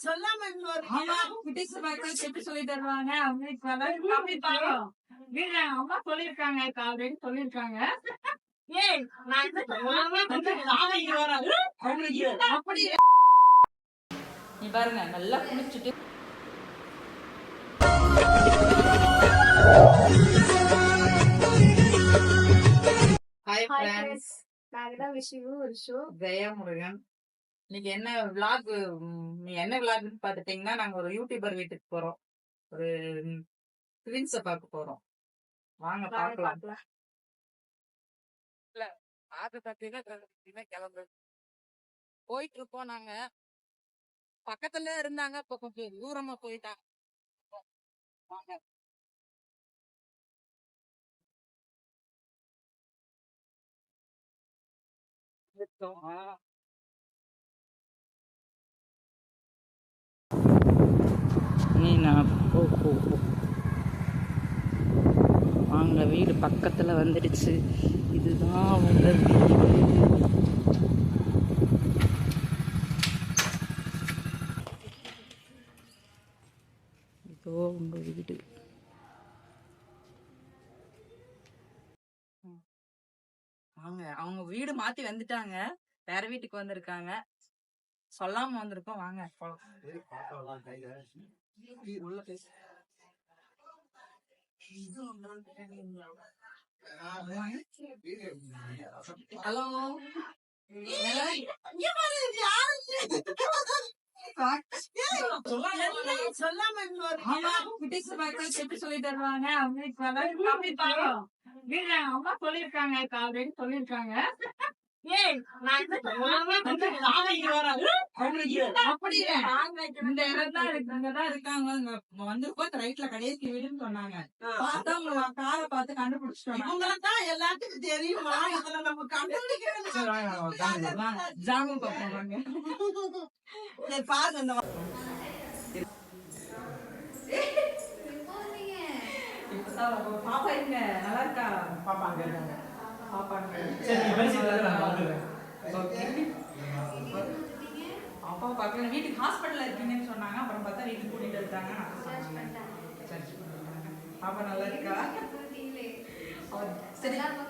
சொல்லாம எப்படி சொல்லி தருவாங்க அம்மா சொல்லிருக்காங்க அப்படின்னு சொல்லிருக்காங்க. நீ பாருங்க நல்லா குளிச்சுட்டு ஜெயமுருகன். இன்னைக்கு என்ன விளாக் என்ன விளாக்னு பாத்துட்டீங்கன்னா, நாங்க ஒரு யூடியூபர் வீட்டுக்கு போறோம். ஒரு ட்வின்ஸ பார்க்க போறோம். வாங்க பாக்கலாம். இல்ல அது பாத்தீங்கன்னா கிளம்பு போயிட்டு இருப்போம். நாங்க பக்கத்துல இருந்தாங்க, இப்ப கொஞ்சம் தூரமா போயிட்டாங்க. வாங்க. வாங்க, வீடு பக்கத்துல வந்துடுச்சு. இதுதான் அவங்க வீடு. இதோ உங்க வீடு. வாங்க, அவங்க வீடு மாத்தி வந்துட்டாங்க, வேற வீட்டுக்கு வந்திருக்காங்க. சொல்லாம வந்திருக்கோம். வாங்க உள்ள பேச. ஹலோ, எப்படி சொல்லி தருவாங்க அம்மா சொல்லிருக்காங்க அப்படின்னு சொல்லிருக்காங்க. இந்த இடம் தான் இங்கதான் இருக்காங்க. வந்திருக்கோம், ரைட்ல கடைசி வீடுன்னு சொன்னாங்க. பார்த்தா உங்க காரை பார்த்து கண்டுபிடிச்சிட்டோம். இவங்கதான் எல்லாத்துக்கும் தெரியுமா? இதுல நம்ம கண்டுபிடிக்கிறது ஜாமு பாப்பாங்க. சரி பாருங்க. பாப்பா இருங்க, நல்லா இருக்கா? பாப்பா அங்க இருக்காங்க. அப்பா பார்க்கல, வீட்டுக்கு ஹாஸ்பிட்டல்ல இருக்கீங்கன்னு சொன்னாங்க. அப்புறம் பார்த்தா வீட்டுக்கு கூட்டிட்டு இருக்காங்க. பாப்பா நல்லா இருக்கா? சரி, ஆமா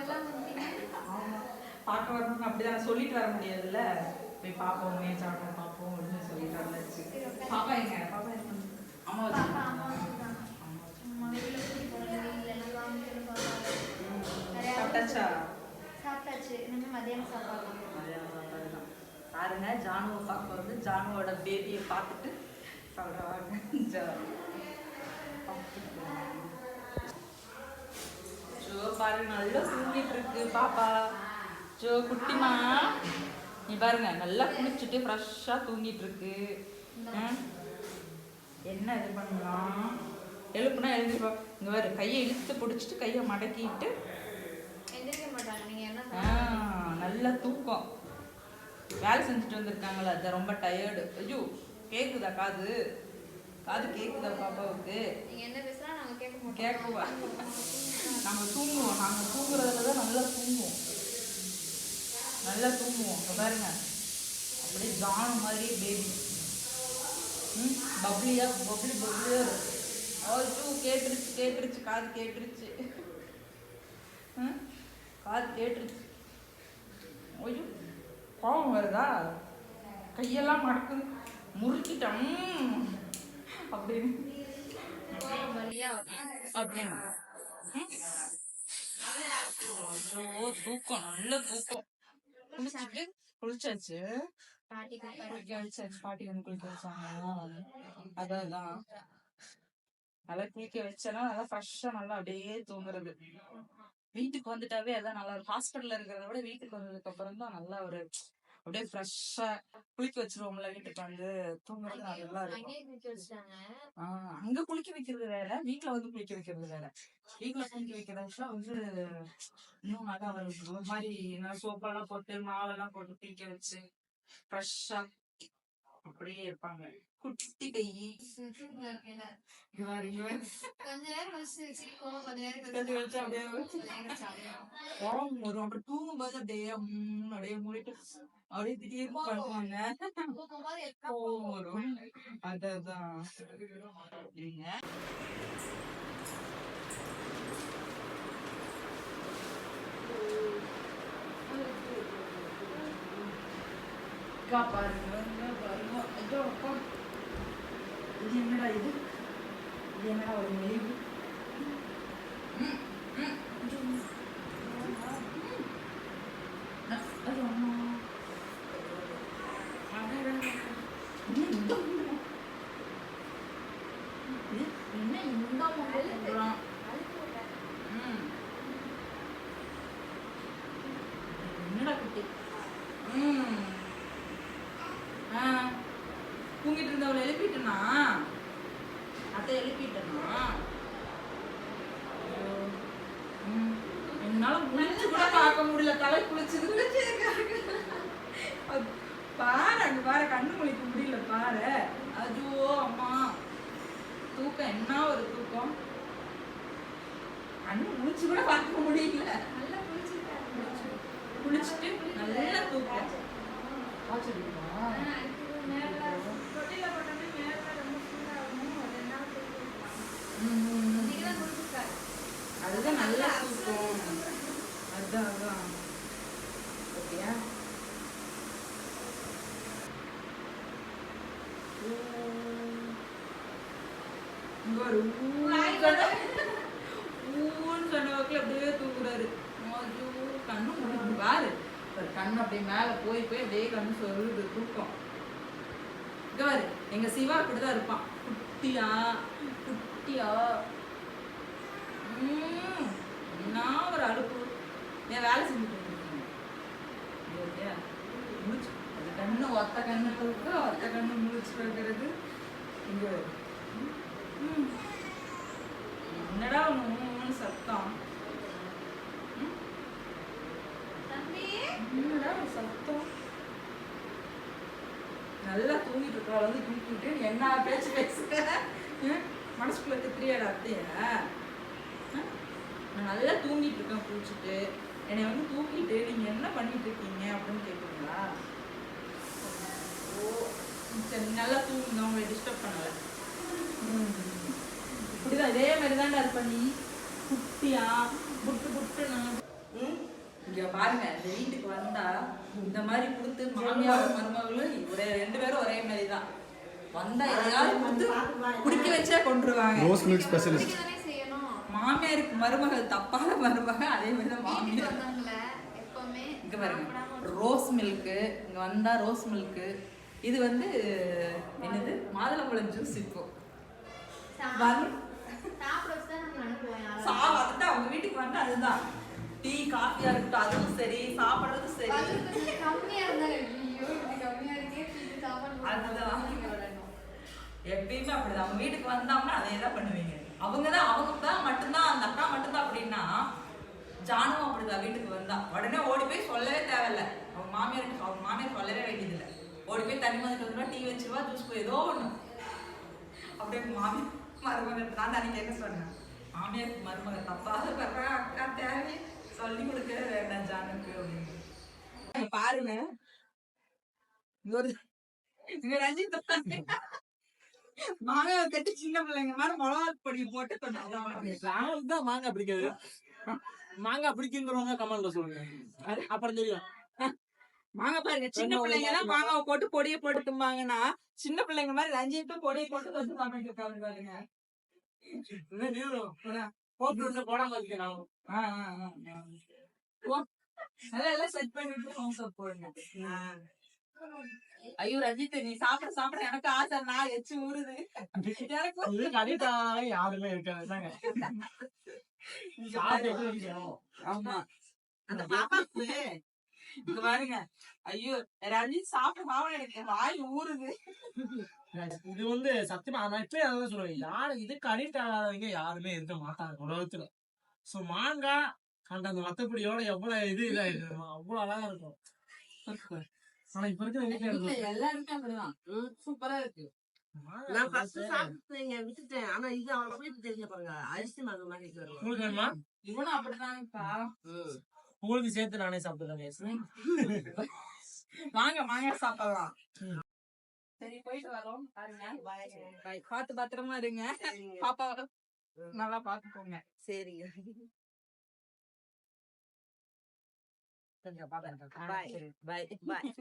பார்க்க வரணும். அப்படிதான் சொல்லிட்டு வர முடியாதுல்ல. போய் பார்ப்போம், மேட்ச் ஆடணும் பார்ப்போம் அப்படின்னு சொல்லிட்டு வந்தாச்சு. பாப்பா எங்க? பாப்பா அம்மா சாப்பிட்டாச்சா? சாப்பிட்டாச்சு. இனிமேல் மதியானம் சாப்பாடு. பாருங்க, ஜானுவை பார்க்க வந்து ஜானுவோட பேபியை பார்த்துட்டு சொல்றாங்க. ஜோ பாருங்க, நல்லா தூங்கிட்டு இருக்கு பாப்பா. ஜோ குட்டிமா, நீ பாருங்க நல்லா குளிச்சுட்டு ஃப்ரெஷ்ஷா தூங்கிட்டு இருக்கு. என்ன இது பண்ணலாம்? எழுப்புனா எழுந்திருப்பா. இங்க பாரு, கையை இழுத்து பிடிச்சிட்டு கையை மடக்கிட்டு நல்லா தூக்கம். வேலை செஞ்சுட்டு வந்திருக்காங்களா, அது ரொம்ப டயர்டு. ஐயோ, கேக்குதா? காது கேக்குதா பாப்பாவுக்கு? கேக்குவா. நாங்க தூங்குவோம், நாங்க தூங்குறதுலதான் நல்லா தூங்குவோம். பாருங்க, அப்படியே ஜானு மாதிரியே பேபி. பப்ளியா கேட்டுருச்சு. காது கேட்டுருச்சு. ஐயோ, கோபம் வருதா? கையெல்லாம் மடக்குது, முறுக்கிட்டோம் அப்படின்னு. தூக்கம், நல்ல தூக்கம். குளிச்சாச்சு. பாட்டி வந்து குளிக்க வச்சாங்க. அதான் நல்லா குளிக்க வச்சேன்னா நல்லா ஃப்ரெஷ்ஷா நல்லா அப்படியே தூங்குறது. வீட்டுக்கு வந்துட்டாவே அதான் நல்லா இருக்கும். ஹாஸ்பிட்டல்ல இருக்கிறத விட வீட்டுக்கு வந்ததுக்கு அப்புறம் தான் நல்லா ஒரு அப்படியே ஃப்ரெஷ்ஷா குளிக்க வச்சிருவோம்ல. வீட்டுக்கு வந்து தூங்குறது நல்லா இருக்கும். அங்க குளிக்க வைக்கிறது வேற, வீட்டுல வந்து குளிக்க வைக்கிறது வேற. வீட்டுல குளிக்க வைக்கிறதுல வந்து இன்னும் நல்லா வரும். ஒரு மாதிரி சோப்பெல்லாம் போட்டு மாவெல்லாம் போட்டு குளிக்க வச்சு ஃப்ரெஷ்ஷா அப்படியே இருப்பாங்க. குட்டி கை தூங்கும்போது அப்படியே மூடிட்டு அப்படியே திடீர்னு பண்ணுவாங்க. கோவம் வரும். அதான் நீங்க பாருங்க இது என்னடா இது என்னடா ஒரு மெய்வு என்னடா குட்டி தூங்கிட்டு இருந்தவளை எழுப்பிட்டனா அத்தை எழுப்பிட்டனா என்னால குளிச்சு கூட பார்க்க முடியல தலை குளிச்சது பாரு அங்க பாரு கண்ணு முழிக்க முடியல பாரு அதுவோ அம்மா தூக்கம் என்ன ஒரு தூக்கம் கண்ணு முழிச்சு கூட பார்க்க முடியல குளிச்சுட்டு நல்ல தூக்கம் அதுதான் நல்லா தூக்கம் அதான் ஓகேயா அப்படியே தூக்குறாரு கண்ணு முடிஞ்சு பாரு கண்ணு அப்படியே மேல போய் போய் அப்படியே கண்ணு சொல்லுது தூக்கம் இங்க பாரு எங்க சிவா அப்படிதான் இருப்பான் குட்டியா குட்டியா என்ன ஒரு அழுப்பு என் வேலை செஞ்சுட்டு முடிச்சு அது கண்ணு ஒத்த கண்ணு தூக்க ஒத்த கண்ணு முடிச்சு வைக்கிறது இங்க என்னடா ஒண்ணு சத்தம் என்னடா ஒரு சத்தம் நல்லா தூங்கிட்டு இருக்கா வந்து தூக்கிட்டு என்ன பேச்சு பேசுற மனசுக்குள்ள திரியாடா அத்தைய நான் நல்லா தூங்கிட்டு இருக்கேன் குளிச்சுட்டு என்னை வந்து தூக்கிட்டு நீங்க என்ன பண்ணிட்டு இருக்கீங்க அப்படின்னு கேட்குறீங்களா ஓ சரி நல்லா தூங்குங்க உங்களை டிஸ்டர்ப் பண்ணல இப்படிதான் இதே மாதிரி தான்டா இருப்ப நீ குட்டியா புட்டு புட்டுன்னு இங்க பாருங்க இந்த வீட்டுக்கு வந்தா இந்த மாதிரி கொடுத்து மாமியார் மருமகளும் ஒரே 2 பேரும் ஒரே மாதிரி தான் வந்தா எதையாவது வந்து குடிக்க வச்சே கொண்டுருவாங்க ரோஸ் மில்க் ஸ்பெஷலிஸ்ட் மாமியாருக்கு மருமகள் தப்பாத மருமகள் அதே மாதிரி தான் மாமியார் இங்க பாருங்க ரோஸ் மில்க்கு இங்க வந்தா ரோஸ் மில்க்கு இது வந்து என்னது மாதுளம்பழம் ஜூஸ் இப்போ சாப்பிட்டு அவங்க வீட்டுக்கு வந்து அதுதான் டீ காஃபியா இருக்கட்டும் அதுவும் சரி சாப்பிடுறதும் சரி எப்பயுமே அப்படிதான் அவங்க வீட்டுக்கு வந்தோம்னா அதே தான் பண்ணுவீங்க அவங்க தான் மட்டும்தான் அந்த அக்கா மட்டும்தான் அப்படின்னா ஜானுவும் அப்படிதான் வீட்டுக்கு வந்தா உடனே ஓடி போய் சொல்லவே தேவையில்ல அவங்க மாமியார் சொல்லவே வேண்டியதில்லை ஓடி போய் தண்ணி வந்துட்டு டீ வச்சிருவா ஜூஸ் போய் ஏதோ ஒண்ணு அப்படியே மாமியார் மருமகள் நான் அன்னைக்கு என்ன சொன்னேன் மாமியாருக்கு மருமகள் தப்பாக வர்றா அக்கா தேவை சொல்லி கொடுக்க வேண்டாம் ஜானுக்கு அப்படின்னு பாருங்க ரஞ்சித் மாங்காய் கட்டி சின்ன பிள்ளைங்க மாதிரி மிளகா பொடி போட்டு தான் மாங்காய் பிடிக்காது மாங்காய் பிடிக்குங்கிறவங்க கமெண்ட்ல சொல்லுங்க அப்புறம் தெரியும் மாங்காய் பாருங்க சின்ன பிள்ளைங்க தான் மாங்காவை போட்டு பொடியை போட்டு தும்பாங்கன்னா சின்ன பிள்ளைங்க மாதிரி ரஞ்சித்தும் பொடியை போட்டு தொட்டு சாப்பிட்டு இருக்காங்க பாருங்க போடாம இருக்கேன் அதெல்லாம் செட் பண்ணிட்டு போடுங்க ஐயோ ரஞ்சித் நீ சாப்பிட எனக்கு ஆசை நான் எச்சு ஊறுது யாருமே இருக்காங்க ஆமா அந்த பாப்பாக்கு இங்க பாருங்க ஐயோ ரஞ்சித் சாப்பிட மாவன் எனக்கு வாய் ஊறுது இது வந்து சத்தியமா நான் இப்பயே அதான் சொல்லுவேன் யாரு இதுக்கு அடிக்ட் ஆகாதவங்க யாருமே இருக்க மாட்டாங்க உலகத்துல சோ மாங்காய் அந்த மத்தப்படியோட எவ்வளவு இது இதாயிருக்கு அவ்வளவு அழகா இருக்கும் ஆனா இப்ப இருக்கிற வீட்டுல எல்லாருமே அப்படிதான் சூப்பரா இருக்கு நான் ஃபர்ஸ்ட் சாப்பிட்டேங்க விட்டுட்டேன் ஆனா இது அவன் போய் தெரிய பாருங்க அரிசி மாங்க மாதிரி உங்களுக்கு வேணுமா இவனும் அப்படிதான்ப்பா உங்களுக்கு சேர்த்து நானே சாப்பிட்டுறேன் வாங்க வீட்டுல மாங்காய் சாப்பிடலாம். ம். சரி போயிட்டு வரோம் பாருங்க. Bye. பார்த்து பத்திரமா இருங்க. சரிங்க. பாப்பாவை நல்லா பாத்துக்கோங்க. சரிங்க. கொஞ்சம் பாத்தேன் Bye. Bye. Bye.